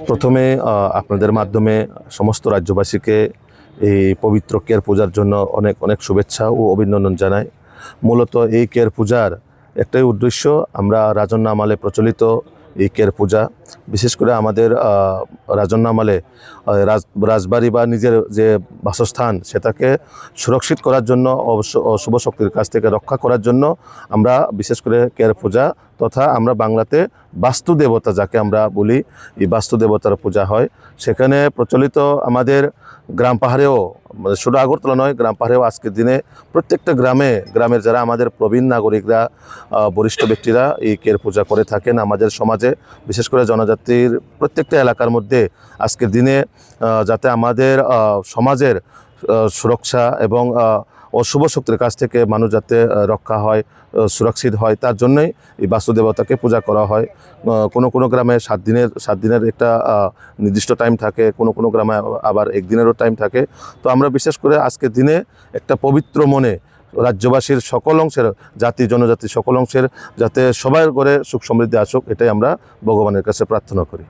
প্রথমে আপনাদের মাধ্যমে সমস্ত রাজ্যবাসীকে এই পবিত্র কের পূজার জন্য অনেক অনেক শুভেচ্ছা ও অভিনন্দন জানাই। মূলত এই কের পূজার একটাই উদ্দেশ্য, আমরা রাজন্য আমলে প্রচলিত এই কের পূজা, বিশেষ করে আমাদের রাজন্য আমলে রাজবাড়ি বা নিজের যে বাসস্থান সেটাকে সুরক্ষিত করার জন্য, অবশ্য অশুভ শক্তির কাছ থেকে রক্ষা করার জন্য আমরা বিশেষ করে কের পূজা তথা আমরা বাংলাতে বাস্তু দেবতা যাকে আমরা বলি, এই বাস্তু দেবতার পূজা হয়। সেখানে প্রচলিত আমাদের গ্রাম পাহাড়েও, শুধু আগরতলা নয়, গ্রাম পাহাড়েও আজকের দিনে প্রত্যেকটা গ্রামের যারা আমাদের প্রবীণ নাগরিকরা, বরিষ্ঠ ব্যক্তিরা এই কের পূজা করে থাকেন। আমাদের সমাজে বিশেষ করে জনজাতির প্রত্যেকটা এলাকার মধ্যে আজকের দিনে যাতে আমাদের সমাজের সুরক্ষা এবং অশুভ শক্তির কাছ থেকে মানুষ যাতে রক্ষা হয়, সুরক্ষিত হয়, তার জন্যই এই বাস্তু দেবতাকে পূজা করা হয়। কোনো গ্রামে 7 দিনের একটা নির্দিষ্ট টাইম থাকে, কোনো গ্রামে আবার 1 দিনেরও টাইম থাকে। তো আমরা বিশেষ করে আজকের দিনে একটা পবিত্র মনে রাজ্যবাসীর সকল অংশের, জাতি জনজাতি সকল অংশের যাতে সবার ঘরে সুখ সমৃদ্ধি আসুক, এটাই আমরা ভগবানের কাছে প্রার্থনা করি।